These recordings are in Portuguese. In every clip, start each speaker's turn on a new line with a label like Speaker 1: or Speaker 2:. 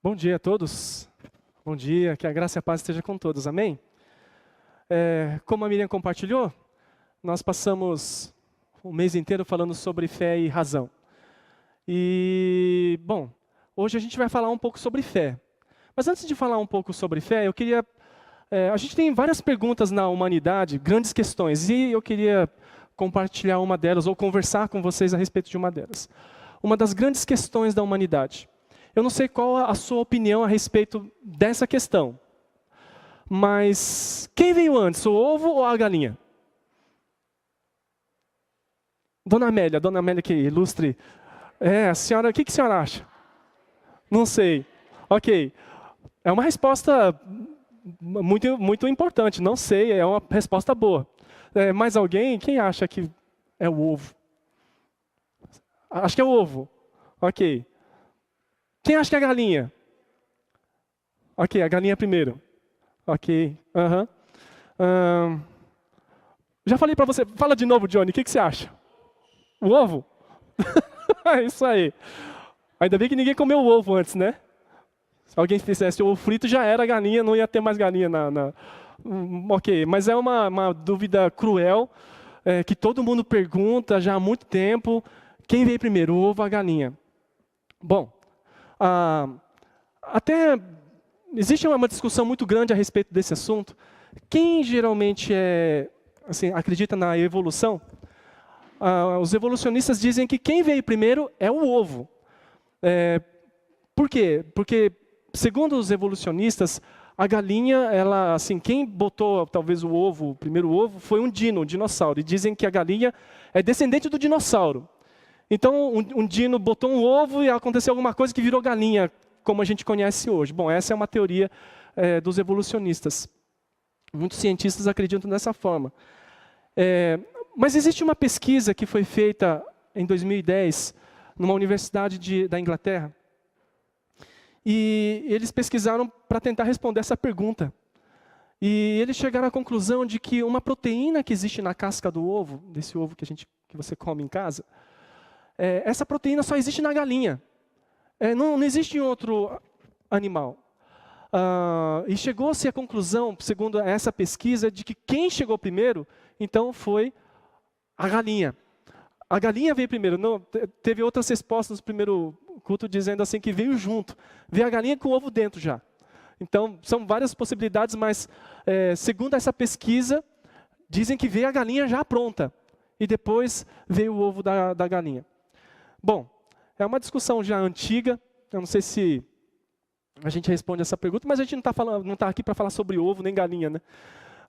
Speaker 1: Bom dia a todos. Bom dia, que a graça e a paz esteja com todos, amém? Como a Miriam compartilhou, nós passamos o mês inteiro falando sobre fé e razão. Bom, hoje a gente vai falar um pouco sobre fé. Mas antes de falar um pouco sobre fé, eu queria... a gente tem várias perguntas na humanidade, grandes questões, e eu queria compartilhar uma delas, ou conversar com vocês a respeito de uma delas. Uma das grandes questões da humanidade. Eu não sei qual a sua opinião a respeito dessa questão, mas quem veio antes, o ovo ou a galinha? Dona Amélia que ilustre. A senhora, o que a senhora acha? Não sei. Ok. É uma resposta muito importante, não sei, é uma resposta boa. Mais alguém? Quem acha que é o ovo? Acho que é o ovo. Ok. Quem acha que é a galinha? Ok, a galinha primeiro. Ok. Já falei para você. Fala de novo, Johnny. O que você acha? O ovo? É isso aí. Ainda bem que ninguém comeu o ovo antes, né? Se alguém fizesse o ovo frito, já era galinha, não ia ter mais galinha Ok, mas é uma dúvida cruel, que todo mundo pergunta já há muito tempo. Quem veio primeiro, o ovo ou a galinha? Bom, até existe uma discussão muito grande a respeito desse assunto. Quem geralmente acredita na evolução, os evolucionistas dizem que quem veio primeiro é o ovo. Por quê? Porque, segundo os evolucionistas, a galinha, quem botou talvez o primeiro ovo, foi um dinossauro. E dizem que a galinha é descendente do dinossauro. Então, um dino botou um ovo e aconteceu alguma coisa que virou galinha, como a gente conhece hoje. Bom, essa é uma teoria dos evolucionistas. Muitos cientistas acreditam dessa forma. Mas existe uma pesquisa que foi feita em 2010, numa universidade da Inglaterra. E eles pesquisaram para tentar responder essa pergunta. E eles chegaram à conclusão de que uma proteína que existe na casca do ovo, desse ovo que você come em casa, essa proteína só existe na galinha. Não existe em outro animal. E chegou-se à conclusão, segundo essa pesquisa, de que quem chegou primeiro, então, foi a galinha. A galinha veio primeiro. Não, teve outras respostas no primeiro culto dizendo assim que veio junto. Veio a galinha com o ovo dentro já. Então, são várias possibilidades, mas segundo essa pesquisa, dizem que veio a galinha já pronta. E depois veio o ovo da galinha. Bom, é uma discussão já antiga, eu não sei se a gente responde essa pergunta, mas a gente não está aqui para falar sobre ovo nem galinha, né?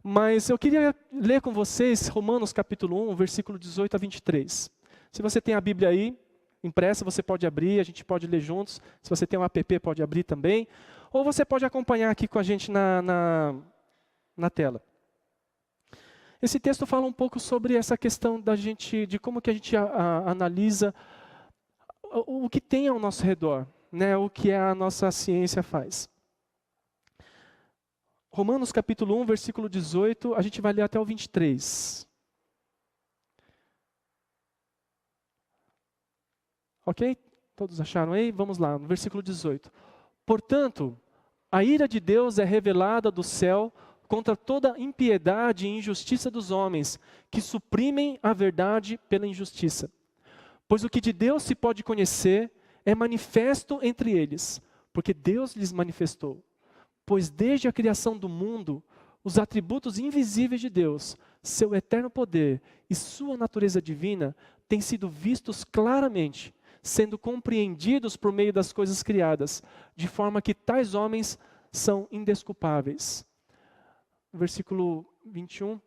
Speaker 1: Mas eu queria ler com vocês Romanos capítulo 1, versículo 18 a 23. Se você tem a Bíblia aí, impressa, você pode abrir, a gente pode ler juntos. Se você tem um app, pode abrir também. Ou você pode acompanhar aqui com a gente na tela. Esse texto fala um pouco sobre essa questão de como que a gente analisa o que tem ao nosso redor, né? O que a nossa ciência faz. Romanos capítulo 1, versículo 18, a gente vai ler até o 23. Ok? Todos acharam aí? Vamos lá, no versículo 18. Portanto, a ira de Deus é revelada do céu contra toda impiedade e injustiça dos homens, que suprimem a verdade pela injustiça. Pois o que de Deus se pode conhecer é manifesto entre eles, porque Deus lhes manifestou. Pois desde a criação do mundo, os atributos invisíveis de Deus, seu eterno poder e sua natureza divina, têm sido vistos claramente, sendo compreendidos por meio das coisas criadas, de forma que tais homens são indesculpáveis. Versículo 21.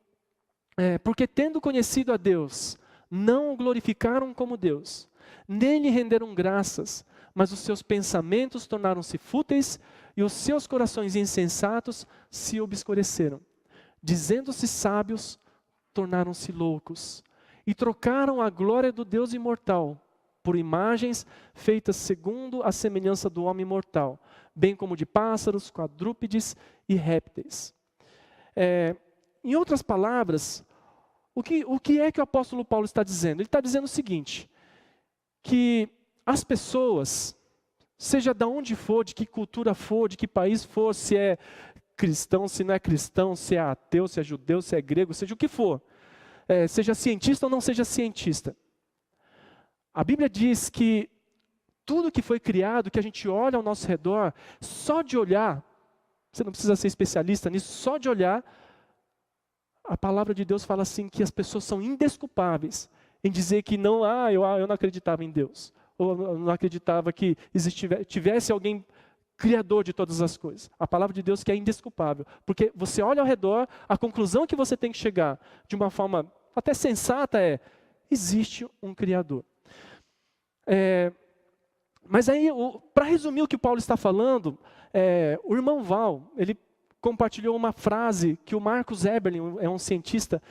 Speaker 1: Porque tendo conhecido a Deus, não o glorificaram como Deus, nem lhe renderam graças, mas os seus pensamentos tornaram-se fúteis e os seus corações insensatos se obscureceram. Dizendo-se sábios, tornaram-se loucos e trocaram a glória do Deus imortal por imagens feitas segundo a semelhança do homem mortal, bem como de pássaros, quadrúpedes e répteis. Em outras palavras, o que é que o apóstolo Paulo está dizendo? Ele está dizendo o seguinte, que as pessoas, Seja de onde for, de que cultura for, de que país for, se é cristão, se não é cristão, se é ateu, se é judeu, se é grego, seja o que for. Seja cientista ou não seja cientista. A Bíblia diz que tudo que foi criado, que a gente olha ao nosso redor, só de olhar, você não precisa ser especialista nisso, só de olhar, a palavra de Deus fala assim que as pessoas são indesculpáveis em dizer que não, eu não acreditava em Deus. Ou eu não acreditava que tivesse alguém criador de todas as coisas. A palavra de Deus que é indesculpável. Porque você olha ao redor, a conclusão que você tem que chegar, de uma forma até sensata existe um Criador. Mas aí, para resumir o que Paulo está falando, o irmão Val, ele compartilhou uma frase que o Marcus Eberlin, é um cientista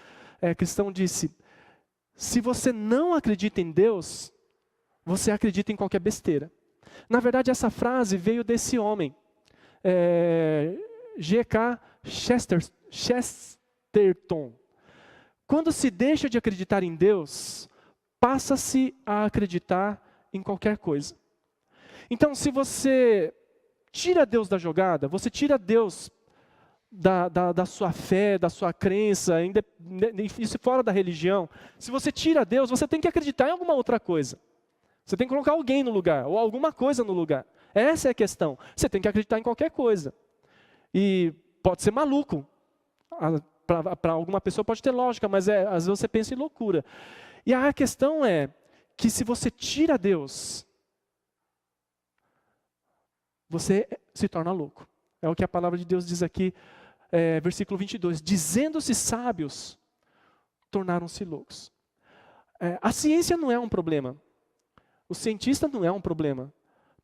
Speaker 1: cristão, disse: se você não acredita em Deus, você acredita em qualquer besteira. Na verdade, essa frase veio desse homem, G.K. Chesterton. Quando se deixa de acreditar em Deus, passa-se a acreditar em qualquer coisa. Então, se você tira Deus da jogada, você tira Deus da sua fé, da sua crença, isso fora da religião, se você tira Deus, você tem que acreditar em alguma outra coisa. Você tem que colocar alguém no lugar, ou alguma coisa no lugar. Essa é a questão. Você tem que acreditar em qualquer coisa. E pode ser maluco. Para alguma pessoa pode ter lógica, mas às vezes você pensa em loucura. E a questão é que se você tira Deus, você se torna louco. É o que a palavra de Deus diz aqui, versículo 22. Dizendo-se sábios, tornaram-se loucos. A ciência não é um problema. O cientista não é um problema.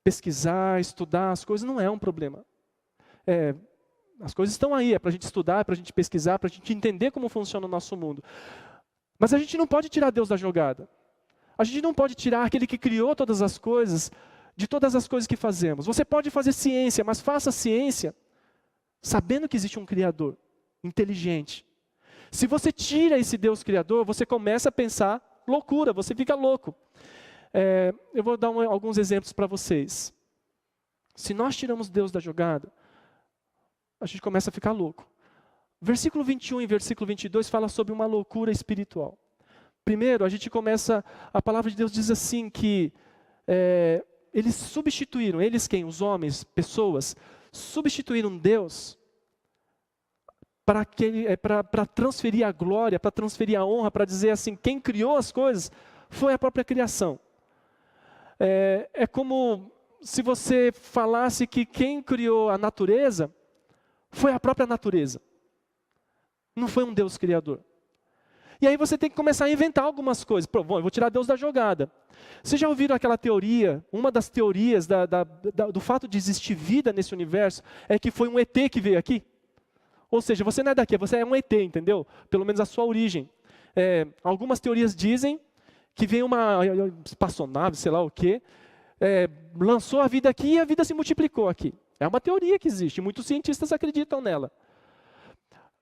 Speaker 1: Pesquisar, estudar as coisas não é um problema. As coisas estão aí, é para a gente estudar, é para a gente pesquisar, para a gente entender como funciona o nosso mundo. Mas a gente não pode tirar Deus da jogada. A gente não pode tirar aquele que criou todas as coisas, de todas as coisas que fazemos. Você pode fazer ciência, mas faça ciência sabendo que existe um Criador, inteligente. Se você tira esse Deus Criador, você começa a pensar loucura, você fica louco. Eu vou dar alguns exemplos para vocês. Se nós tiramos Deus da jogada, a gente começa a ficar louco. Versículo 21 e versículo 22 fala sobre uma loucura espiritual. Primeiro, a palavra de Deus diz assim que eles substituíram, eles quem? Os homens, pessoas, substituíram Deus para transferir a glória, para transferir a honra, para dizer assim, quem criou as coisas foi a própria criação. É como se você falasse que quem criou a natureza foi a própria natureza. Não foi um Deus criador. E aí você tem que começar a inventar algumas coisas. Bom, eu vou tirar Deus da jogada. Vocês já ouviram aquela teoria, uma das teorias do fato de existir vida nesse universo, é que foi um ET que veio aqui? Ou seja, você não é daqui, você é um ET, entendeu? Pelo menos a sua origem. Algumas teorias dizem que veio uma espaçonave, sei lá o quê, lançou a vida aqui e a vida se multiplicou aqui. É uma teoria que existe, muitos cientistas acreditam nela.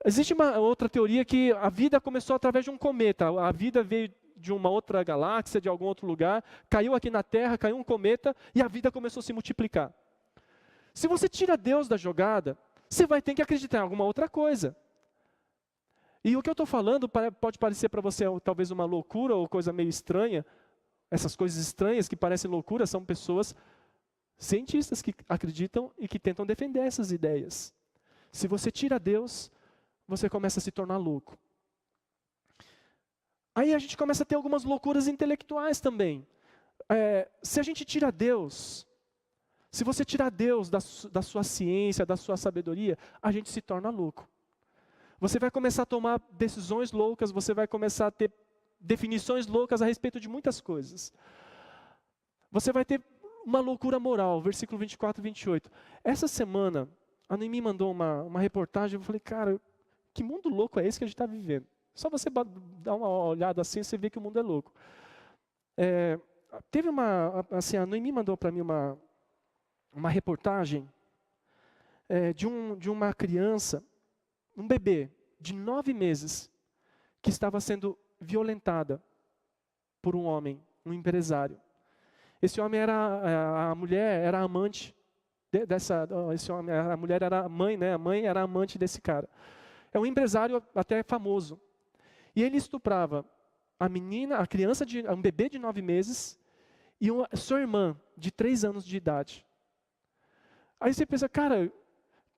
Speaker 1: Existe uma outra teoria que a vida começou através de um cometa. A vida veio de uma outra galáxia, de algum outro lugar, caiu aqui na Terra, caiu um cometa e a vida começou a se multiplicar. Se você tira Deus da jogada, você vai ter que acreditar em alguma outra coisa. E o que eu estou falando pode parecer para você talvez uma loucura ou coisa meio estranha. Essas coisas estranhas que parecem loucura são pessoas cientistas que acreditam e que tentam defender essas ideias. Se você tira Deus, você começa a se tornar louco. Aí a gente começa a ter algumas loucuras intelectuais também. Se a gente tira Deus, se você tirar Deus da sua ciência, da sua sabedoria, a gente se torna louco. Você vai começar a tomar decisões loucas, você vai começar a ter definições loucas a respeito de muitas coisas. Você vai ter uma loucura moral, versículo 24 e 28. Essa semana, a Noemi mandou uma reportagem, eu falei, cara, que mundo louco é esse que a gente está vivendo? Só você dar uma olhada assim, você vê que o mundo é louco. A Noemi mandou para mim uma reportagem de uma criança, um bebê de 9 meses, que estava sendo violentada por um homem, um empresário. Esse homem era, a mulher era amante esse homem, a mulher era a mãe, né? A mãe era amante desse cara. É um empresário até famoso. E ele estuprava a menina, a criança, um bebê de 9 meses e sua irmã de 3 anos de idade. Aí você pensa, cara,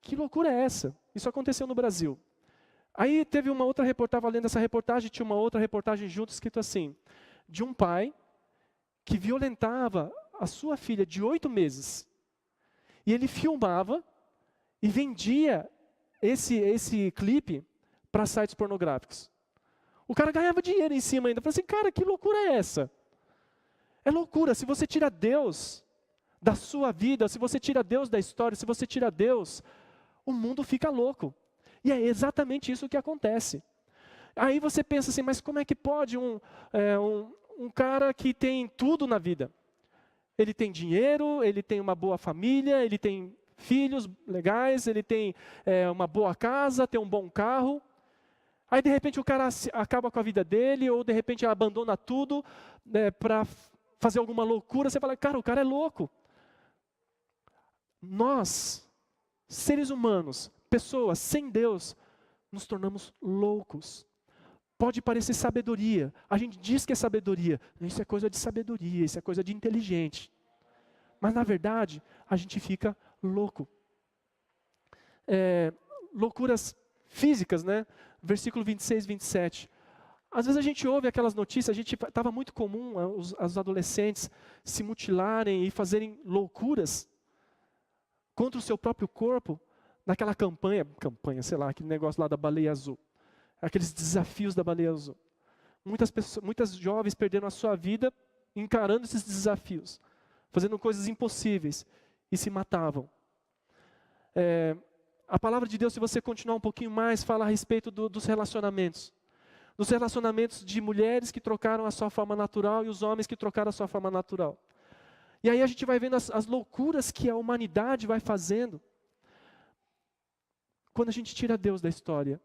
Speaker 1: que loucura é essa? Isso aconteceu no Brasil. Aí teve uma outra reportagem, estava lendo essa reportagem, tinha uma outra reportagem junto, escrito assim, de um pai que violentava a sua filha de 8 meses. E ele filmava e vendia esse clipe para sites pornográficos. O cara ganhava dinheiro em cima ainda. Eu falei assim, cara, que loucura é essa? É loucura. Se você tira Deus da sua vida, se você tira Deus da história, se você tira Deus, o mundo fica louco. E é exatamente isso que acontece. Aí você pensa assim, mas como é que pode um cara que tem tudo na vida? Ele tem dinheiro, ele tem uma boa família, ele tem filhos legais, ele tem uma boa casa, tem um bom carro. Aí de repente o cara acaba com a vida dele, ou de repente abandona tudo para fazer alguma loucura. Você fala, cara, o cara é louco. Nós, seres humanos, pessoas sem Deus, nos tornamos loucos. Pode parecer sabedoria. A gente diz que é sabedoria. Isso é coisa de sabedoria, isso é coisa de inteligente. Mas na verdade, a gente fica louco. Loucuras físicas, né? Versículo 26, 27. Às vezes a gente ouve aquelas notícias, estava muito comum os adolescentes se mutilarem e fazerem loucuras contra o seu próprio corpo, naquela campanha, sei lá, aquele negócio lá da baleia azul. Aqueles desafios da baleia azul. Muitas jovens perderam a sua vida encarando esses desafios, fazendo coisas impossíveis e se matavam. A palavra de Deus, se você continuar um pouquinho mais, fala a respeito dos relacionamentos. Dos relacionamentos de mulheres que trocaram a sua forma natural e os homens que trocaram a sua forma natural. E aí a gente vai vendo as loucuras que a humanidade vai fazendo quando a gente tira Deus da história.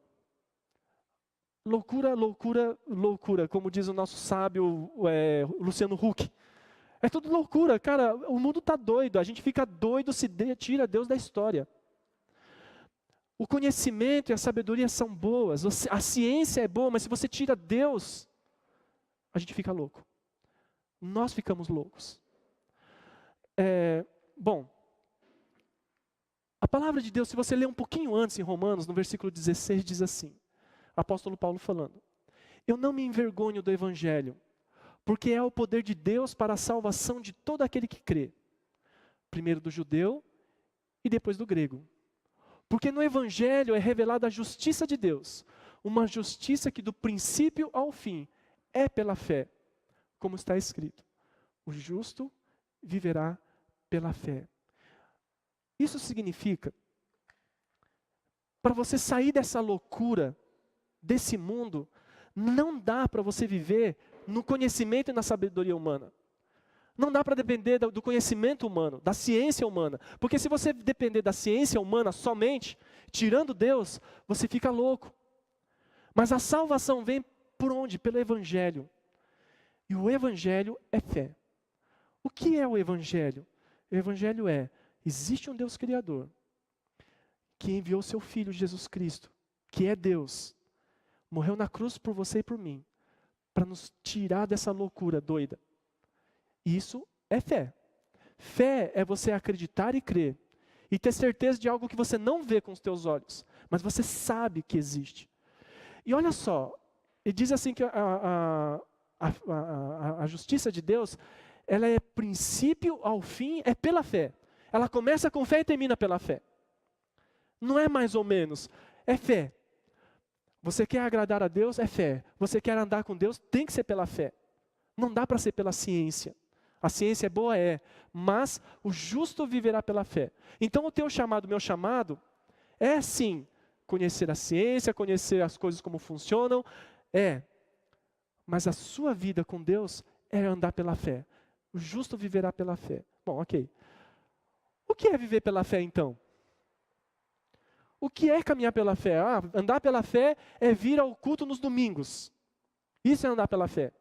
Speaker 1: Loucura, loucura, loucura, como diz o nosso sábio Luciano Huck. É tudo loucura, cara, o mundo está doido, a gente fica doido se tira Deus da história. O conhecimento e a sabedoria são boas, a ciência é boa, mas se você tira Deus, a gente fica louco. Nós ficamos loucos. Bom, a palavra de Deus, se você ler um pouquinho antes em Romanos, no versículo 16, diz assim, apóstolo Paulo falando, eu não me envergonho do Evangelho, porque é o poder de Deus para a salvação de todo aquele que crê, primeiro do judeu e depois do grego. Porque no Evangelho é revelada a justiça de Deus, uma justiça que do princípio ao fim é pela fé, como está escrito, o justo viverá pela fé. Isso significa, para você sair dessa loucura, desse mundo, não dá para você viver no conhecimento e na sabedoria humana. Não dá para depender do conhecimento humano, da ciência humana. Porque se você depender da ciência humana somente, tirando Deus, você fica louco. Mas a salvação vem por onde? Pelo Evangelho. E o Evangelho é fé. O que é o Evangelho? O Evangelho existe um Deus Criador, que enviou seu Filho Jesus Cristo, que é Deus, morreu na cruz por você e por mim, para nos tirar dessa loucura doida. Isso é fé. Fé é você acreditar e crer, e ter certeza de algo que você não vê com os teus olhos, mas você sabe que existe. E olha só, ele diz assim que a justiça de Deus, ela é princípio ao fim, é pela fé. Ela começa com fé e termina pela fé. Não é mais ou menos, é fé. Você quer agradar a Deus, é fé. Você quer andar com Deus, tem que ser pela fé. Não dá para ser pela ciência. A ciência é boa, mas o justo viverá pela fé. Então o teu chamado, meu chamado, é sim, conhecer a ciência, conhecer as coisas como funcionam, mas a sua vida com Deus é andar pela fé. O justo viverá pela fé. Bom, ok. O que é viver pela fé então? O que é caminhar pela fé? Andar pela fé é vir ao culto nos domingos. Isso é andar pela fé.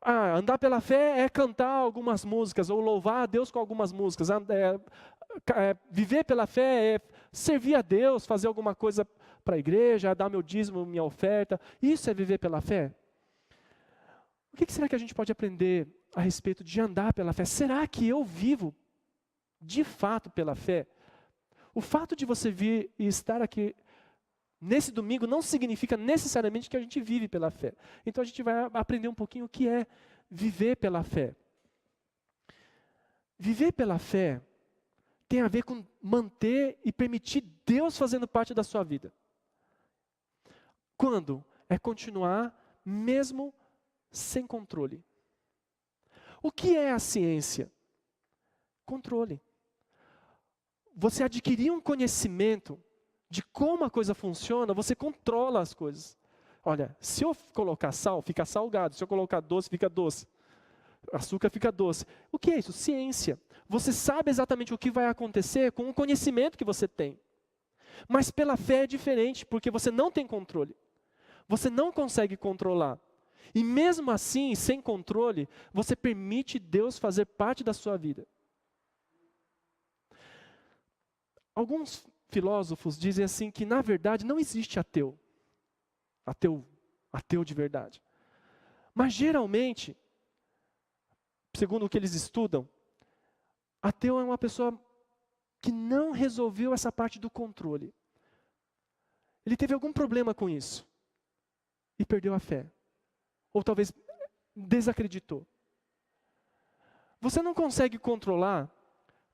Speaker 1: Andar pela fé é cantar algumas músicas, ou louvar a Deus com algumas músicas. Viver pela fé é servir a Deus, fazer alguma coisa para a igreja, dar meu dízimo, minha oferta. Isso é viver pela fé? O que será que a gente pode aprender a respeito de andar pela fé? Será que eu vivo de fato pela fé? O fato de você vir e estar aqui nesse domingo não significa necessariamente que a gente vive pela fé. Então a gente vai aprender um pouquinho o que é viver pela fé. Viver pela fé tem a ver com manter e permitir Deus fazendo parte da sua vida. Quando? É continuar mesmo sem controle. O que é a ciência? Controle. Você adquirir um conhecimento de como a coisa funciona, você controla as coisas. Olha, se eu colocar sal, fica salgado. Se eu colocar doce, fica doce. Açúcar fica doce. O que é isso? Ciência. Você sabe exatamente o que vai acontecer com o conhecimento que você tem. Mas pela fé é diferente, porque você não tem controle. Você não consegue controlar. E mesmo assim, sem controle, você permite Deus fazer parte da sua vida. Alguns filósofos dizem assim que, na verdade, não existe ateu. Ateu de verdade. Mas geralmente, segundo o que eles estudam, ateu é uma pessoa que não resolveu essa parte do controle. Ele teve algum problema com isso e perdeu a fé. Ou talvez desacreditou. Você não consegue controlar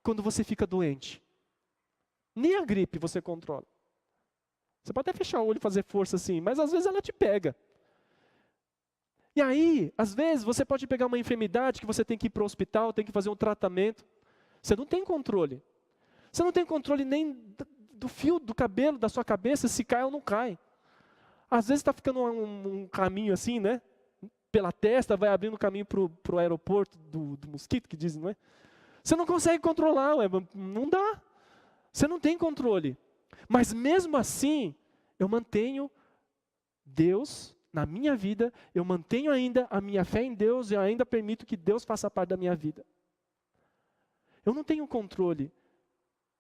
Speaker 1: quando você fica doente. Nem a gripe você controla. Você pode até fechar o olho e fazer força assim, mas às vezes ela te pega. E aí, às vezes, você pode pegar uma enfermidade que você tem que ir para o hospital, tem que fazer um tratamento. Você não tem controle. Você não tem controle nem do fio do cabelo da sua cabeça, se cai ou não cai. Às vezes está ficando um caminho assim, né? Pela testa, vai abrindo caminho para o aeroporto do mosquito, que dizem, não é? Você não consegue controlar, não dá. Você não tem controle. Mas mesmo assim, eu mantenho Deus na minha vida, eu mantenho ainda a minha fé em Deus e eu ainda permito que Deus faça parte da minha vida. Eu não tenho controle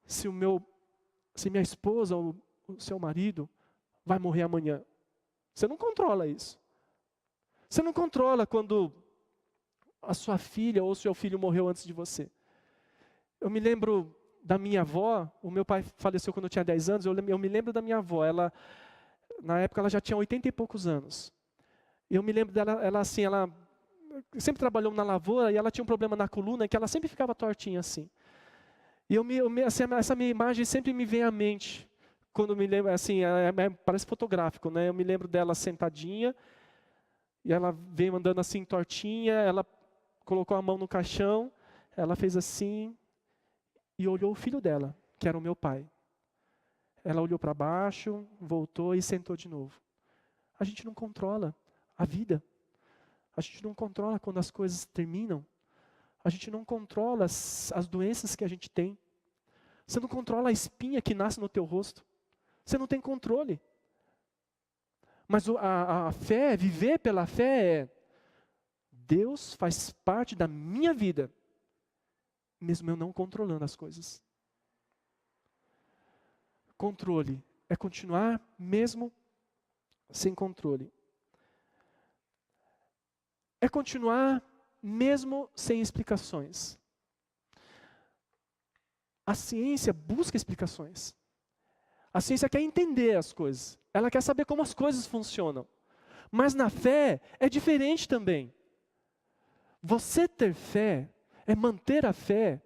Speaker 1: se minha esposa ou o seu marido vai morrer amanhã. Você não controla isso. Você não controla quando a sua filha ou o seu filho morreu antes de você. Eu me lembro da minha avó, o meu pai faleceu quando eu tinha 10 anos, eu me lembro da minha avó, na época ela já tinha 80 e poucos anos. Eu me lembro dela, ela sempre trabalhou na lavoura e ela tinha um problema na coluna que ela sempre ficava tortinha assim. E essa minha imagem sempre me vem à mente, quando me lembro, assim, parece fotográfico, né? Eu me lembro dela sentadinha, e ela veio andando assim tortinha, ela colocou a mão no caixão, ela fez assim, e olhou o filho dela, que era o meu pai. Ela olhou para baixo, voltou e sentou de novo. A gente não controla a vida. A gente não controla quando as coisas terminam. A gente não controla as doenças que a gente tem. Você não controla a espinha que nasce no teu rosto. Você não tem controle. Mas a fé, viver pela fé é: Deus faz parte da minha vida, mesmo eu não controlando as coisas. Controle é continuar mesmo sem controle. É continuar mesmo sem explicações. A ciência busca explicações. A ciência quer entender as coisas. Ela quer saber como as coisas funcionam. Mas na fé é diferente também. Você ter fé é manter a fé,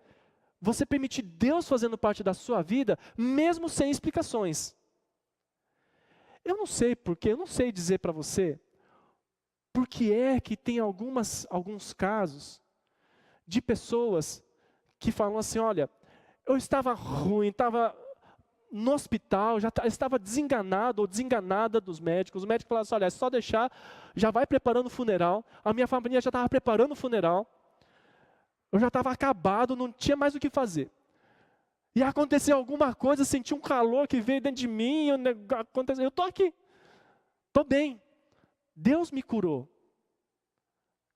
Speaker 1: você permitir Deus fazendo parte da sua vida, mesmo sem explicações. Eu não sei porquê, eu não sei dizer para você, porque é que tem alguns casos de pessoas que falam assim: olha, eu estava ruim, estava no hospital, estava desenganado ou desenganada dos médicos. Os médicos falaram assim: olha, é só deixar, já vai preparando o funeral. A minha família já estava preparando o funeral. Eu já estava acabado, não tinha mais o que fazer. E aconteceu alguma coisa, senti um calor que veio dentro de mim, eu estou aqui, estou bem. Deus me curou.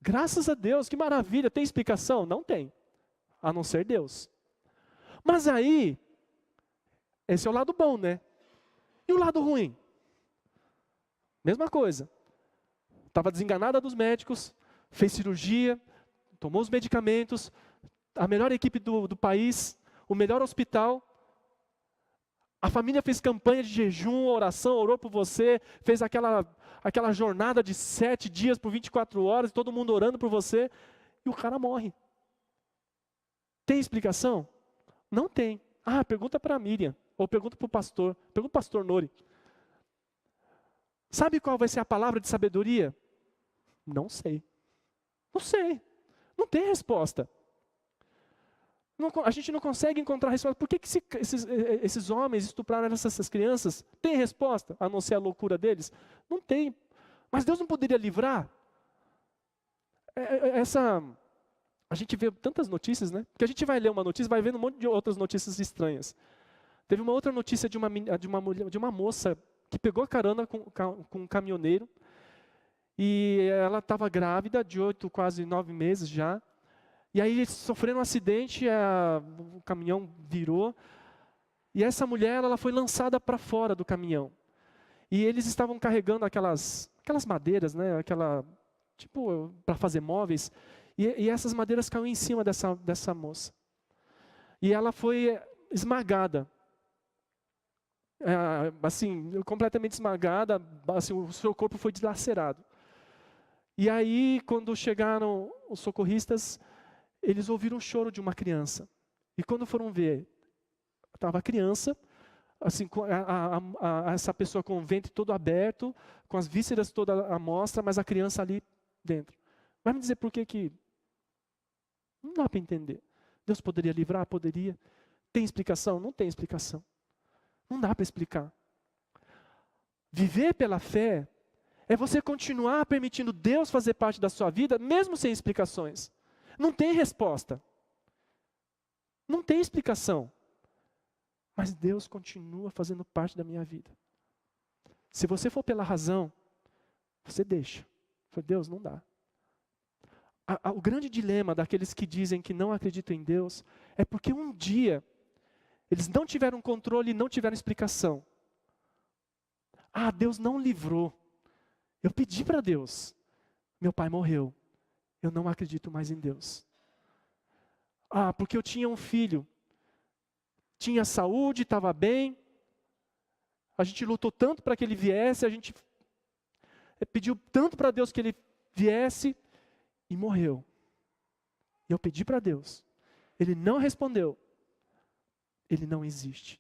Speaker 1: Graças a Deus, que maravilha. Tem explicação? Não tem, a não ser Deus. Mas aí, esse é o lado bom, né? E o lado ruim? Mesma coisa. Estava desenganada dos médicos, fez cirurgia, tomou os medicamentos, a melhor equipe do país, o melhor hospital. A família fez campanha de jejum, oração, orou por você, fez aquela jornada de 7 dias por 24 horas, todo mundo orando por você, e o cara morre. Tem explicação? Não tem. Ah, pergunta para a Miriam, ou pergunta para o pastor, pergunta para o pastor Nori. Sabe qual vai ser a palavra de sabedoria? Não sei. Não sei. Não tem resposta. A gente não consegue encontrar resposta. Por que esses homens estupraram essas crianças? Tem resposta, a não ser a loucura deles? Não tem. Mas Deus não poderia livrar? A gente vê tantas notícias, né? Porque a gente vai ler uma notícia, vai vendo um monte de outras notícias estranhas. Teve uma outra notícia de uma moça que pegou a carona com um caminhoneiro, e ela estava grávida, de 8, quase 9 meses já, e aí eles sofreram um acidente, o caminhão virou, e essa mulher ela foi lançada para fora do caminhão. E eles estavam carregando aquelas madeiras, né? Tipo, para fazer móveis, e essas madeiras caíram em cima dessa moça. E ela foi esmagada. Assim, completamente esmagada, assim, o seu corpo foi dilacerado. E aí, quando chegaram os socorristas, eles ouviram o choro de uma criança. E quando foram ver, estava a criança, assim, essa pessoa com o ventre todo aberto, com as vísceras toda à mostra, mas a criança ali dentro. Vai me dizer por que não dá para entender. Deus poderia livrar? Poderia. Tem explicação? Não tem explicação. Não dá para explicar. Viver pela fé é você continuar permitindo Deus fazer parte da sua vida, mesmo sem explicações. Não tem resposta. Não tem explicação. Mas Deus continua fazendo parte da minha vida. Se você for pela razão, você deixa. Deus, não dá. O grande dilema daqueles que dizem que não acreditam em Deus é porque um dia eles não tiveram controle e não tiveram explicação. Ah, Deus não livrou. Eu pedi para Deus. Meu pai morreu. Eu não acredito mais em Deus. Ah, porque eu tinha um filho. Tinha saúde, estava bem. A gente lutou tanto para que ele viesse, a gente pediu tanto para Deus que ele viesse e morreu. E eu pedi para Deus. Ele não respondeu. Ele não existe.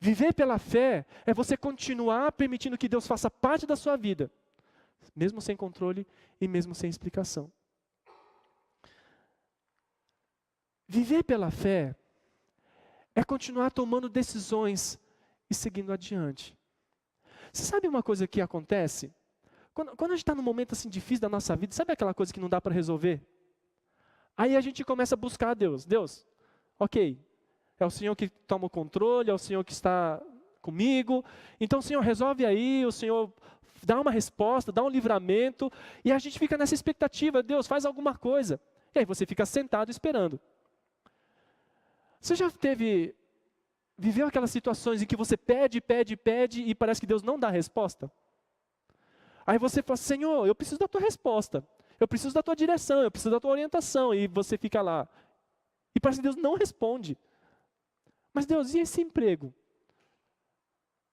Speaker 1: Viver pela fé é você continuar permitindo que Deus faça parte da sua vida, mesmo sem controle e mesmo sem explicação. Viver pela fé é continuar tomando decisões e seguindo adiante. Você sabe uma coisa que acontece? Quando a gente está num momento assim difícil da nossa vida, sabe aquela coisa que não dá para resolver? Aí a gente começa a buscar a Deus. Deus, ok, é o Senhor que toma o controle, é o Senhor que está comigo. Então, Senhor, resolve aí, o Senhor dá uma resposta, dá um livramento. E a gente fica nessa expectativa, Deus, faz alguma coisa. E aí você fica sentado esperando. Você já viveu aquelas situações em que você pede e parece que Deus não dá resposta? Aí você fala, Senhor, eu preciso da tua resposta. Eu preciso da tua direção, eu preciso da tua orientação. E você fica lá. E parece que Deus não responde. Mas Deus, e esse emprego?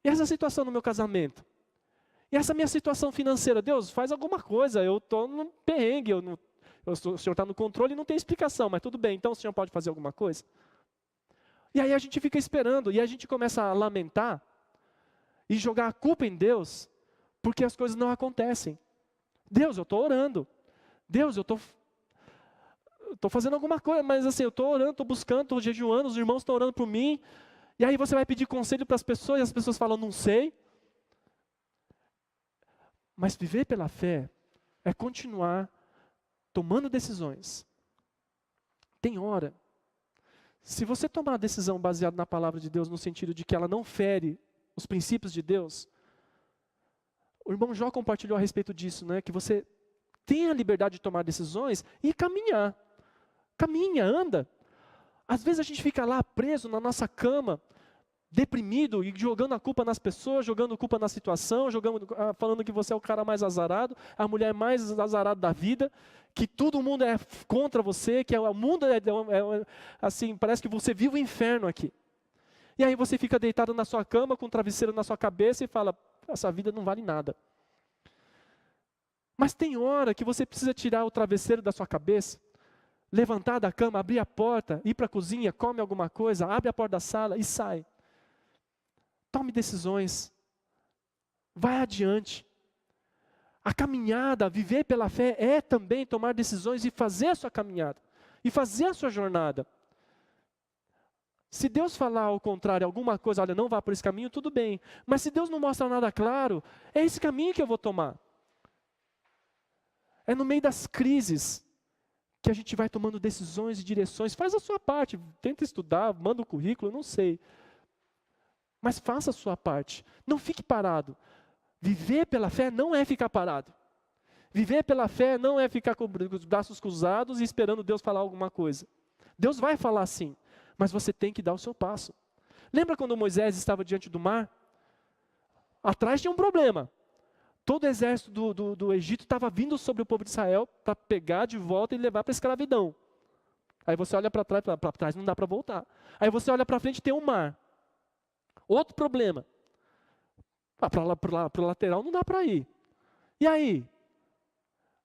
Speaker 1: E essa situação no meu casamento? E essa minha situação financeira? Deus, faz alguma coisa, eu estou num perrengue, o Senhor está no controle e não tem explicação, mas tudo bem, então o Senhor pode fazer alguma coisa? E aí a gente fica esperando, e a gente começa a lamentar e jogar a culpa em Deus, porque as coisas não acontecem. Deus, eu estou orando. Deus, eu estou fazendo alguma coisa, mas assim, eu estou orando, estou buscando, estou jejuando, os irmãos estão orando por mim. E aí você vai pedir conselho para as pessoas, e as pessoas falam, não sei. Mas viver pela fé é continuar tomando decisões. Tem hora. Se você tomar uma decisão baseada na palavra de Deus, no sentido de que ela não fere os princípios de Deus, o irmão Jó compartilhou a respeito disso, né? Que você tenha a liberdade de tomar decisões e caminhar. Caminha, anda. Às vezes a gente fica lá preso na nossa cama, deprimido e jogando a culpa nas pessoas, jogando a culpa na situação, falando que você é o cara mais azarado, a mulher mais azarada da vida, que todo mundo é contra você, que o mundo assim, parece que você vive o inferno aqui. E aí você fica deitado na sua cama, com um travesseiro na sua cabeça e fala, essa vida não vale nada. Mas tem hora que você precisa tirar o travesseiro da sua cabeça, levantar da cama, abrir a porta, ir para a cozinha, come alguma coisa, abre a porta da sala e sai. Tome decisões. Vai adiante. A caminhada, viver pela fé, é também tomar decisões e fazer a sua caminhada. E fazer a sua jornada. Se Deus falar ao contrário, alguma coisa, olha, não vá por esse caminho, tudo bem. Mas se Deus não mostra nada claro, é esse caminho que eu vou tomar. É no meio das crises que a gente vai tomando decisões e direções. Faz a sua parte, tenta estudar, manda o currículo, não sei. Mas faça a sua parte. Não fique parado. Viver pela fé não é ficar parado. Viver pela fé não é ficar com os braços cruzados e esperando Deus falar alguma coisa. Deus vai falar sim. Mas você tem que dar o seu passo. Lembra quando Moisés estava diante do mar? Atrás tinha um problema. Todo o exército do Egito estava vindo sobre o povo de Israel para pegar de volta e levar para a escravidão. Aí você olha para trás, não dá para voltar. Aí você olha para frente e tem um mar. Outro problema. Para o lateral não dá para ir. E aí?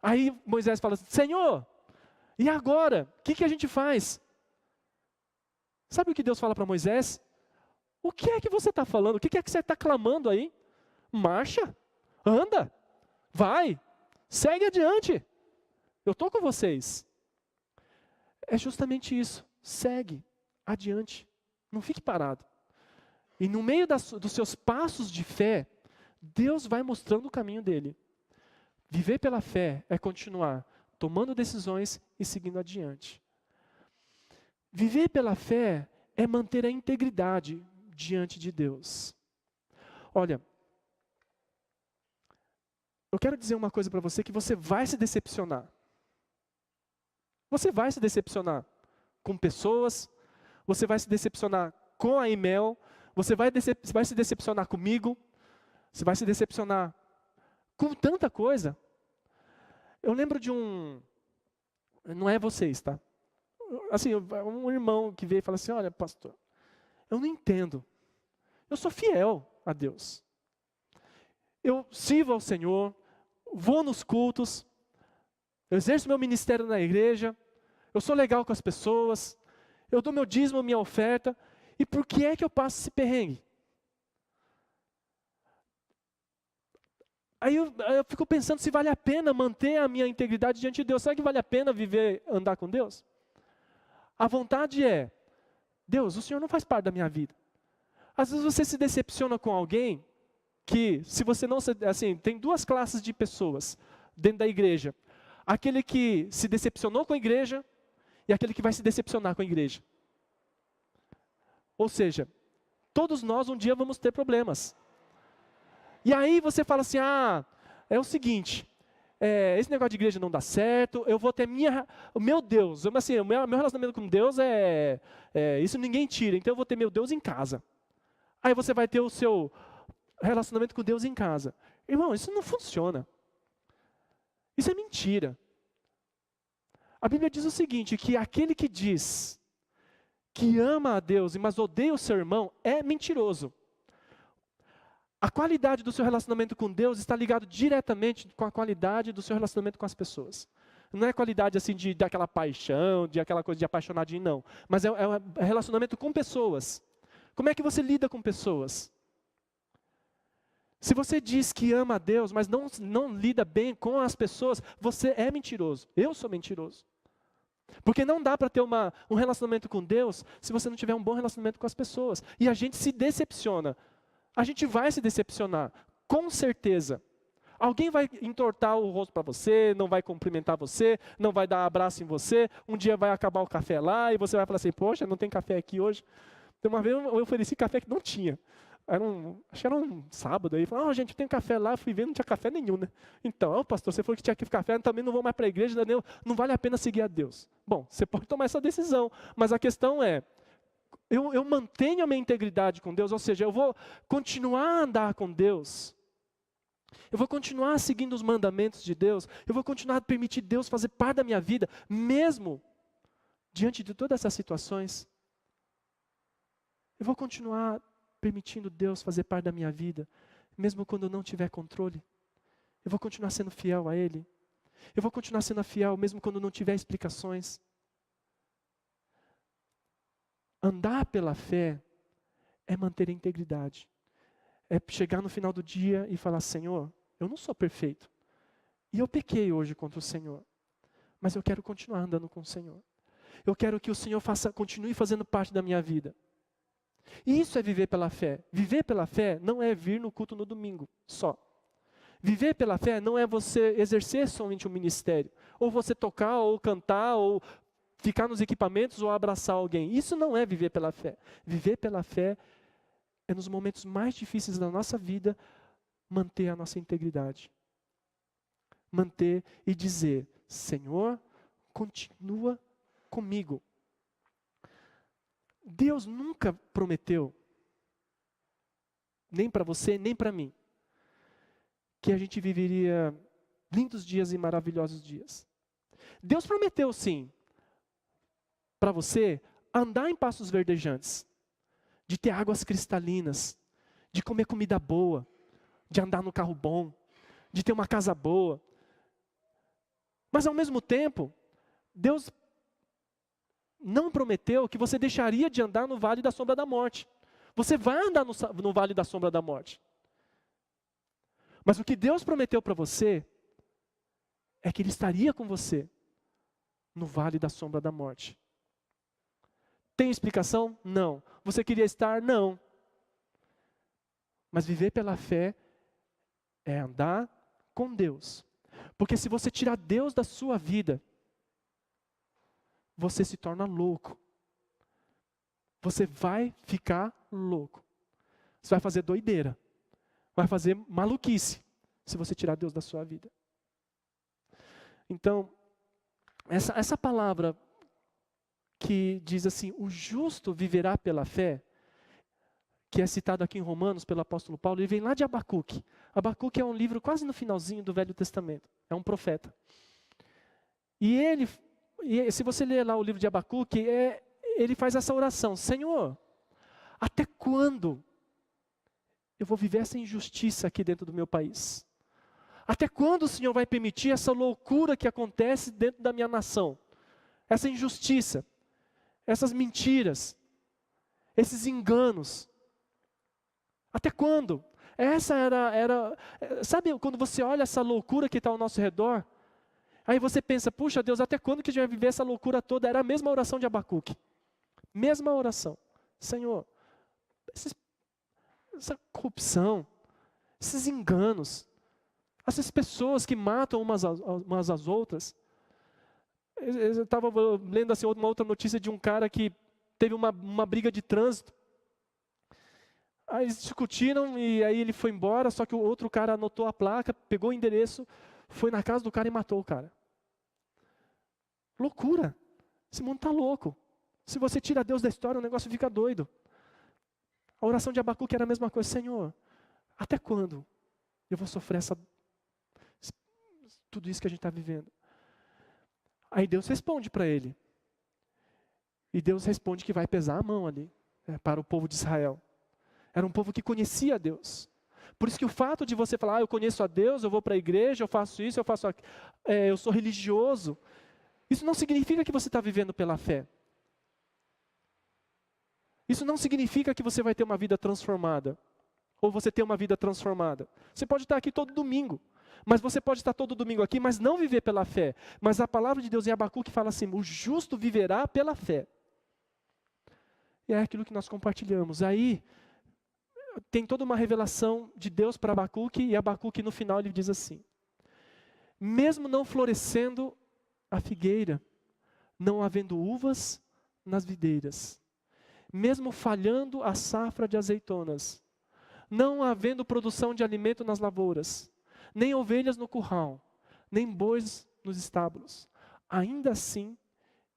Speaker 1: Aí Moisés fala assim, Senhor, e agora? O que a gente faz? Sabe o que Deus fala para Moisés? O que é que você está falando? O que é que você está clamando aí? Marcha, anda, vai, segue adiante. Eu estou com vocês. É justamente isso. Segue adiante. Não fique parado. E no meio dos seus passos de fé, Deus vai mostrando o caminho dele. Viver pela fé é continuar tomando decisões e seguindo adiante. Viver pela fé é manter a integridade diante de Deus. Olha, eu quero dizer uma coisa para você que você vai se decepcionar. Você vai se decepcionar com pessoas, você vai se decepcionar com a Imel, você vai se decepcionar comigo, você vai se decepcionar com tanta coisa. Eu lembro de não é vocês, tá? Assim, um irmão que veio e falou assim, olha, pastor, eu não entendo. Eu sou fiel a Deus. Eu sirvo ao Senhor, vou nos cultos, eu exerço meu ministério na igreja, eu sou legal com as pessoas, eu dou meu dízimo, minha oferta, e por que é que eu passo esse perrengue? Aí eu fico pensando se vale a pena manter a minha integridade diante de Deus. Será que vale a pena andar com Deus? A vontade é, Deus, o Senhor não faz parte da minha vida. Às vezes você se decepciona com alguém que, se você não... Assim, tem duas classes de pessoas dentro da igreja. Aquele que se decepcionou com a igreja e aquele que vai se decepcionar com a igreja. Ou seja, todos nós um dia vamos ter problemas. E aí você fala assim, é o seguinte... esse negócio de igreja não dá certo, eu vou ter o meu Deus, assim, o meu relacionamento com Deus isso ninguém tira, então eu vou ter meu Deus em casa. Aí você vai ter o seu relacionamento com Deus em casa. Irmão, isso não funciona. Isso é mentira. A Bíblia diz o seguinte, que aquele que diz que ama a Deus, mas odeia o seu irmão, é mentiroso. A qualidade do seu relacionamento com Deus está ligado diretamente com a qualidade do seu relacionamento com as pessoas. Não é qualidade assim daquela paixão, de aquela coisa de apaixonadinho, não. Mas é um relacionamento com pessoas. Como é que você lida com pessoas? Se você diz que ama a Deus, mas não lida bem com as pessoas, você é mentiroso. Eu sou mentiroso. Porque não dá para ter um relacionamento com Deus se você não tiver um bom relacionamento com as pessoas. E a gente se decepciona. A gente vai se decepcionar, com certeza. Alguém vai entortar o rosto para você, não vai cumprimentar você, não vai dar abraço em você, um dia vai acabar o café lá e você vai falar assim, poxa, não tem café aqui hoje. Uma vez eu ofereci café que não tinha. acho que era um sábado, aí falou, gente, tem café lá, fui ver, não tinha café nenhum, né? Então, pastor, você falou que tinha que café, também não vou mais para a igreja, não vale a pena seguir a Deus. Bom, você pode tomar essa decisão, mas a questão é, eu mantenho a minha integridade com Deus, ou seja, eu vou continuar a andar com Deus, eu vou continuar seguindo os mandamentos de Deus, eu vou continuar a permitir Deus fazer parte da minha vida, mesmo diante de todas essas situações. Eu vou continuar permitindo Deus fazer parte da minha vida, mesmo quando eu não tiver controle. Eu vou continuar sendo fiel a Ele. Eu vou continuar sendo fiel mesmo quando não tiver explicações. Andar pela fé é manter a integridade. É chegar no final do dia e falar, Senhor, eu não sou perfeito. E eu pequei hoje contra o Senhor. Mas eu quero continuar andando com o Senhor. Eu quero que o Senhor continue fazendo parte da minha vida. E isso é viver pela fé. Viver pela fé não é vir no culto no domingo, só. Viver pela fé não é você exercer somente um ministério. Ou você tocar, ou cantar, ou ficar nos equipamentos, ou abraçar alguém. Isso não é viver pela fé. Viver pela fé é nos momentos mais difíceis da nossa vida, manter a nossa integridade. Manter e dizer, Senhor, continua comigo. Deus nunca prometeu, nem para você, nem para mim, que a gente viveria lindos dias e maravilhosos dias. Deus prometeu sim, para você, andar em pastos verdejantes, de ter águas cristalinas, de comer comida boa, de andar no carro bom, de ter uma casa boa. Mas ao mesmo tempo, Deus não prometeu que você deixaria de andar no vale da sombra da morte. Você vai andar no vale da sombra da morte. Mas o que Deus prometeu para você é que Ele estaria com você no vale da sombra da morte. Tem explicação? Não. Você queria estar? Não. Mas viver pela fé é andar com Deus. Porque se você tirar Deus da sua vida, você se torna louco. Você vai ficar louco. Você vai fazer doideira. Vai fazer maluquice se você tirar Deus da sua vida. Então, essa palavra que diz assim, o justo viverá pela fé, que é citado aqui em Romanos pelo apóstolo Paulo, ele vem lá de Abacuque. Abacuque é um livro quase no finalzinho do Velho Testamento. É um profeta. E se você ler lá o livro de Abacuque, ele faz essa oração, Senhor, até quando eu vou viver essa injustiça aqui dentro do meu país? Até quando o Senhor vai permitir essa loucura que acontece dentro da minha nação? Essa injustiça, essas mentiras, esses enganos. Até quando? Essa sabe quando você olha essa loucura que está ao nosso redor? Aí você pensa, puxa Deus, até quando que a gente vai viver essa loucura toda? Era a mesma oração de Abacuque. Mesma oração. Senhor, essa corrupção, esses enganos, essas pessoas que matam umas às outras. Eu estava lendo assim, uma outra notícia de um cara que teve uma briga de trânsito. Aí eles discutiram e aí ele foi embora, só que o outro cara anotou a placa, pegou o endereço, foi na casa do cara e matou o cara. Loucura. Esse mundo está louco. Se você tira Deus da história, o negócio fica doido. A oração de Abacuque era a mesma coisa. Senhor, até quando eu vou sofrer tudo isso que a gente está vivendo? Aí Deus responde para ele. E Deus responde que vai pesar a mão ali, para o povo de Israel. Era um povo que conhecia a Deus. Por isso que o fato de você falar, eu conheço a Deus, eu vou para a igreja, eu faço isso, eu faço aquilo, eu sou religioso, isso não significa que você está vivendo pela fé. Isso não significa que você vai ter uma vida transformada. Ou você ter uma vida transformada. Você pode estar aqui todo domingo. Mas você pode estar todo domingo aqui, mas não viver pela fé. Mas a palavra de Deus em Abacuque fala assim, o justo viverá pela fé. E é aquilo que nós compartilhamos. Aí, tem toda uma revelação de Deus para Abacuque, e Abacuque no final ele diz assim, mesmo não florescendo a figueira, não havendo uvas nas videiras, mesmo falhando a safra de azeitonas, não havendo produção de alimento nas lavouras, nem ovelhas no curral, nem bois nos estábulos, ainda assim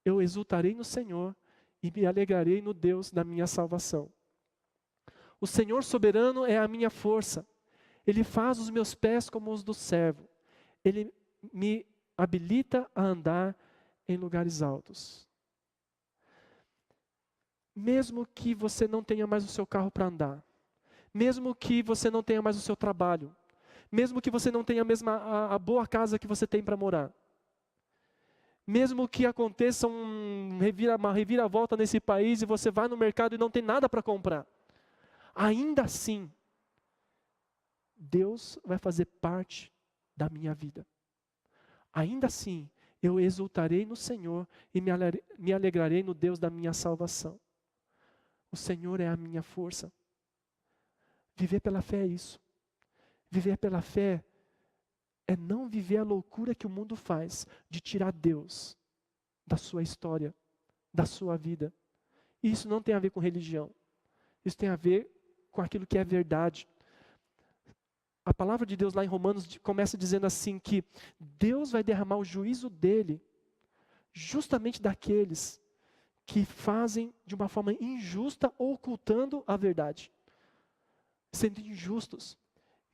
Speaker 1: eu exultarei no Senhor e me alegrarei no Deus da minha salvação. O Senhor soberano é a minha força. Ele faz os meus pés como os do servo. Ele me habilita a andar em lugares altos. Mesmo que você não tenha mais o seu carro para andar, mesmo que você não tenha mais o seu trabalho, mesmo que você não tenha a boa casa que você tem para morar, mesmo que aconteça uma reviravolta nesse país e você vai no mercado e não tem nada para comprar, ainda assim, Deus vai fazer parte da minha vida. Ainda assim, eu exultarei no Senhor e me alegrarei no Deus da minha salvação. O Senhor é a minha força. Viver pela fé é isso. Viver pela fé é não viver a loucura que o mundo faz de tirar Deus da sua história, da sua vida. E isso não tem a ver com religião. Isso tem a ver com aquilo que é verdade. A palavra de Deus lá em Romanos começa dizendo assim que Deus vai derramar o juízo dele justamente daqueles que fazem de uma forma injusta, ocultando a verdade. Sendo injustos.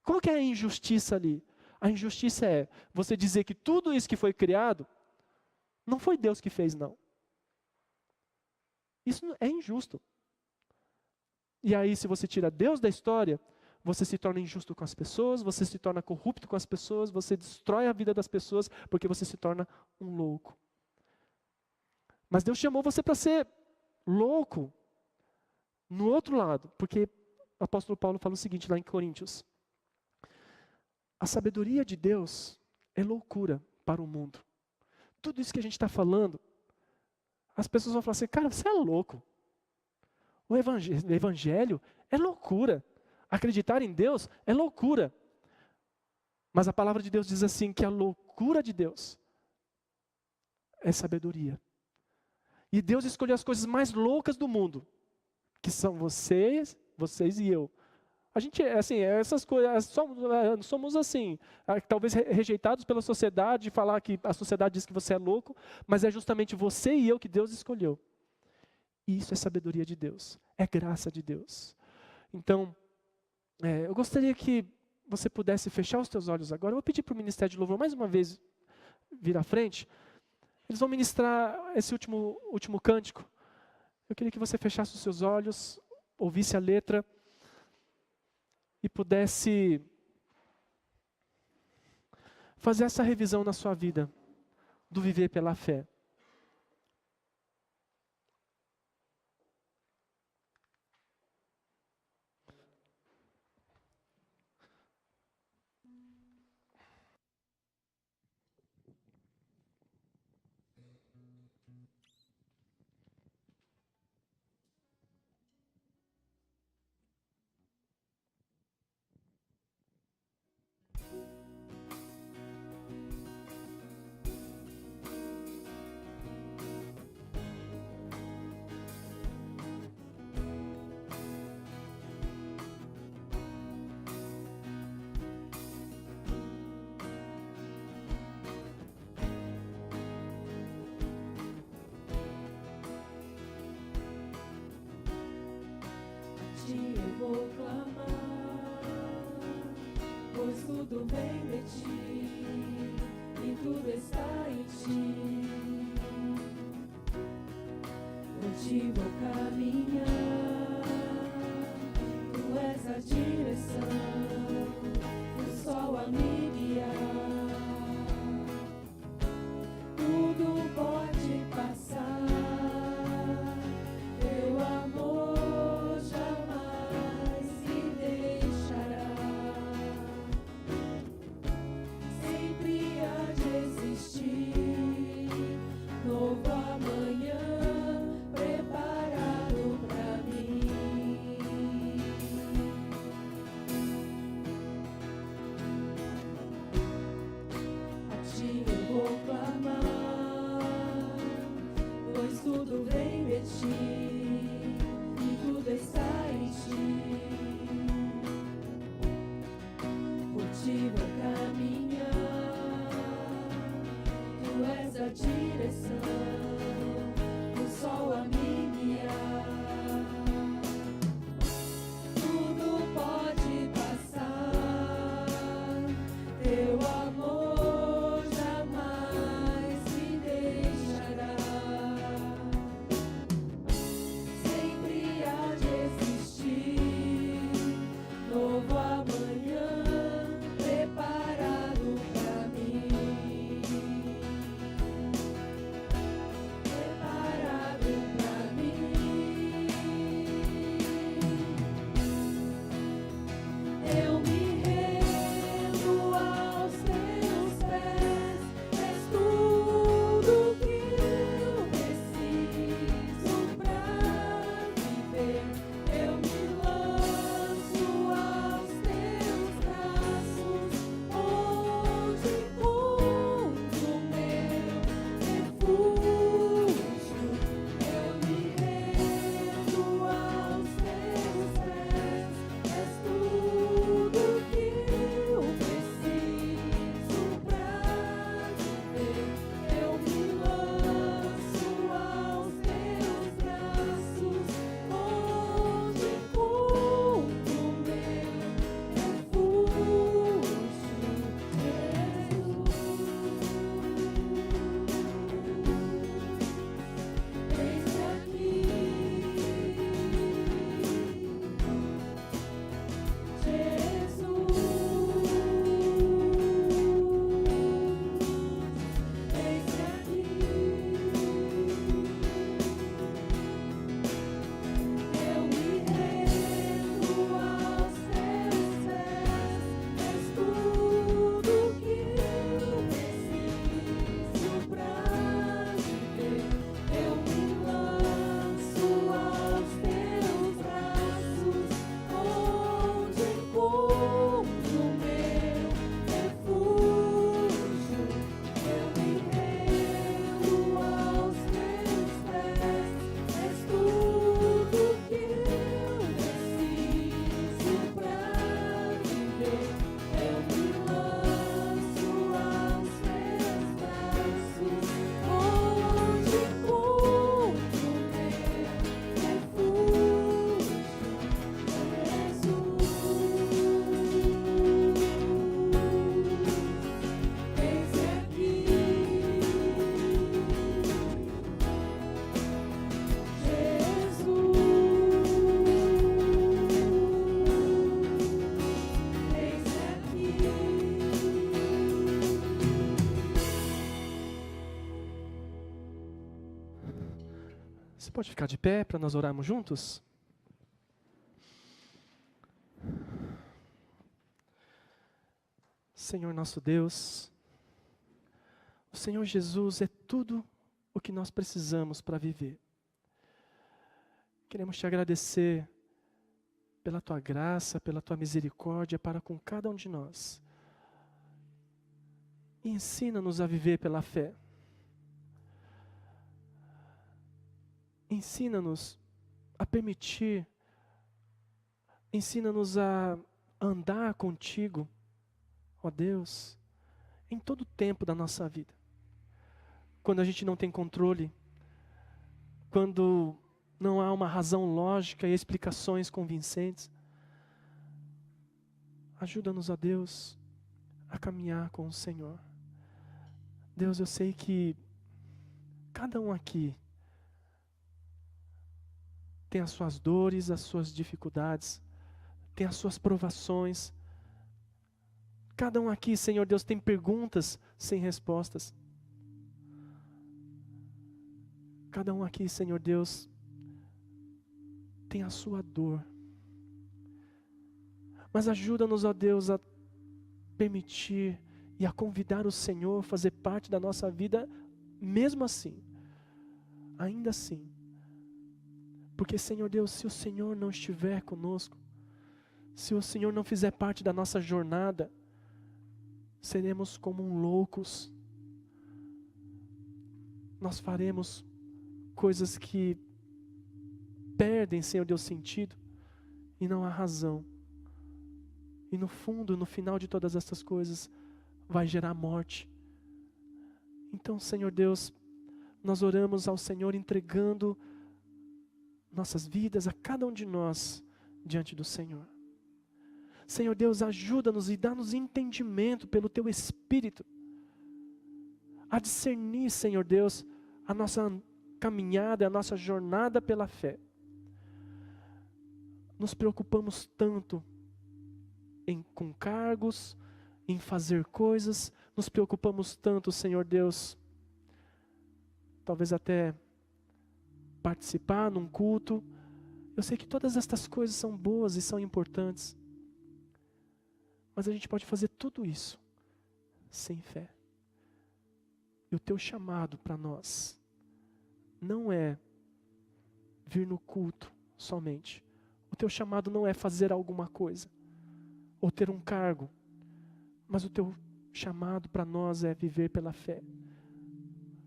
Speaker 1: Qual que é a injustiça ali? A injustiça é você dizer que tudo isso que foi criado, não foi Deus que fez, não. Isso é injusto. E aí, se você tira Deus da história, você se torna injusto com as pessoas, você se torna corrupto com as pessoas, você destrói a vida das pessoas, porque você se torna um louco. Mas Deus chamou você para ser louco no outro lado, porque o apóstolo Paulo fala o seguinte lá em Coríntios: a sabedoria de Deus é loucura para o mundo. Tudo isso que a gente está falando, as pessoas vão falar assim, cara, você é louco. O evangelho é loucura. Acreditar em Deus é loucura. Mas a palavra de Deus diz assim, que a loucura de Deus é sabedoria. E Deus escolheu as coisas mais loucas do mundo, que são vocês e eu. A gente, assim, essas coisas, somos assim, talvez rejeitados pela sociedade, falar que a sociedade diz que você é louco, mas é justamente você e eu que Deus escolheu. E isso é sabedoria de Deus, é graça de Deus. Então, eu gostaria que você pudesse fechar os teus olhos agora. Eu vou pedir para o Ministério de Louvor mais uma vez vir à frente. Eles vão ministrar esse último cântico. Eu queria que você fechasse os seus olhos, ouvisse a letra e pudesse fazer essa revisão na sua vida, do viver pela fé.
Speaker 2: Eu vou clamar, pois tudo vem de ti, e tudo está em ti. Contigo vou caminhar, tu és a direção, o sol a me guiar. Tudo pode passar, teu amor onde vou caminhar. Tu és a direção, o sol a me guiar. Tudo pode passar, teu amor jamais me deixará. Sempre há de existir novo amanhã preparado pra mim. Preparado pra mim. Eu me rendo aos teus pés, és tudo que eu preciso pra viver. Eu me lanço aos teus braços, onde encontro meu refúgio. Eu me rendo aos teus pés, és tudo que eu preciso pra viver. Eu me lanço aos teus braços, onde encontro meu refúgio. Eis-me aqui, Jesus. Eis-me aqui. Eu me rendo aos teus pés, és tudo que eu preciso pra viver. Eu me lanço aos teus braços, onde encontro meu refúgio. Eu me rendo aos teus pés, és tudo que eu preciso pra viver. Eu me lanço aos teus braços, onde encontro meu refúgio. Jesus, eis-me aqui. Jesus, eis-me aqui.
Speaker 1: Você pode ficar de pé para nós orarmos juntos? Senhor nosso Deus, o Senhor Jesus é tudo o que nós precisamos para viver. Queremos te agradecer pela tua graça, pela tua misericórdia para com cada um de nós. E ensina-nos a viver pela fé. Ensina-nos a permitir, ensina-nos a andar contigo, ó Deus, em todo o tempo da nossa vida. Quando a gente não tem controle, quando não há uma razão lógica e explicações convincentes, ajuda-nos, ó Deus, a caminhar com o Senhor. Deus, eu sei que cada um aqui tem as suas dores, as suas dificuldades, tem as suas provações. Cada um aqui, Senhor Deus, tem perguntas sem respostas. Cada um aqui, Senhor Deus, tem a sua dor. Mas ajuda-nos, ó Deus, a permitir e a convidar o Senhor a fazer parte da nossa vida, mesmo assim, ainda assim. Porque, Senhor Deus, se o Senhor não estiver conosco, se o Senhor não fizer parte da nossa jornada, seremos como loucos. Nós faremos coisas que perdem, Senhor Deus, sentido, e não há razão. E no fundo, no final de todas essas coisas, vai gerar morte. Então, Senhor Deus, nós oramos ao Senhor entregando nossas vidas, a cada um de nós, diante do Senhor. Senhor Deus, ajuda-nos e dá-nos entendimento pelo Teu Espírito, a discernir, Senhor Deus, a nossa caminhada, a nossa jornada pela fé. Nos preocupamos tanto com cargos, em fazer coisas, nos preocupamos tanto, Senhor Deus, talvez até participar num culto. Eu sei que todas estas coisas são boas e são importantes, mas a gente pode fazer tudo isso sem fé. E o Teu chamado para nós não é vir no culto somente. O Teu chamado não é fazer alguma coisa ou ter um cargo, mas o Teu chamado para nós é viver pela fé,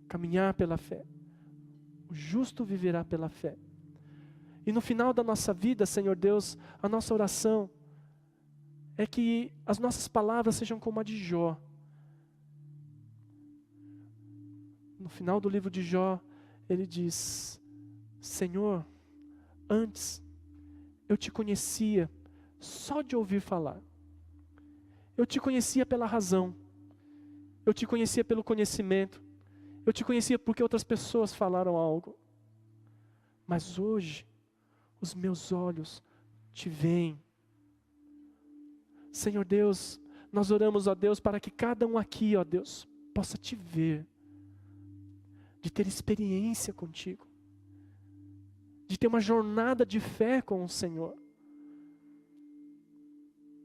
Speaker 1: caminhar pela fé. O justo viverá pela fé. E no final da nossa vida, Senhor Deus, a nossa oração é que as nossas palavras sejam como a de Jó. No final do livro de Jó, ele diz: Senhor, antes eu Te conhecia só de ouvir falar. Eu Te conhecia pela razão. Eu Te conhecia pelo conhecimento. Eu Te conhecia porque outras pessoas falaram algo. Mas hoje, os meus olhos Te veem. Senhor Deus, nós oramos, ó Deus, para que cada um aqui, ó Deus, possa Te ver. De ter experiência contigo. De ter uma jornada de fé com o Senhor.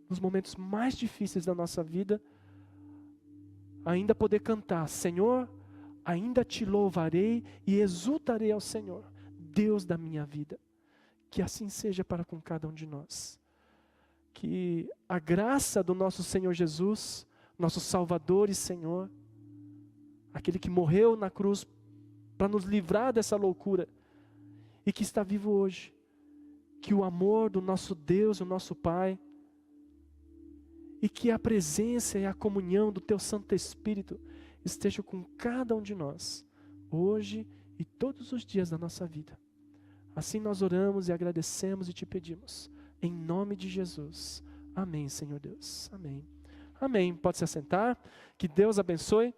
Speaker 1: Nos momentos mais difíceis da nossa vida, ainda poder cantar: Senhor, ainda Te louvarei e exultarei ao Senhor, Deus da minha vida. Que assim seja para com cada um de nós. Que a graça do nosso Senhor Jesus, nosso Salvador e Senhor, aquele que morreu na cruz para nos livrar dessa loucura e que está vivo hoje, que o amor do nosso Deus, o nosso Pai, e que a presença e a comunhão do Teu Santo Espírito esteja com cada um de nós, hoje e todos os dias da nossa vida. Assim nós oramos e agradecemos e Te pedimos, em nome de Jesus. Amém, Senhor Deus. Amém. Amém. Pode se assentar. Que Deus abençoe.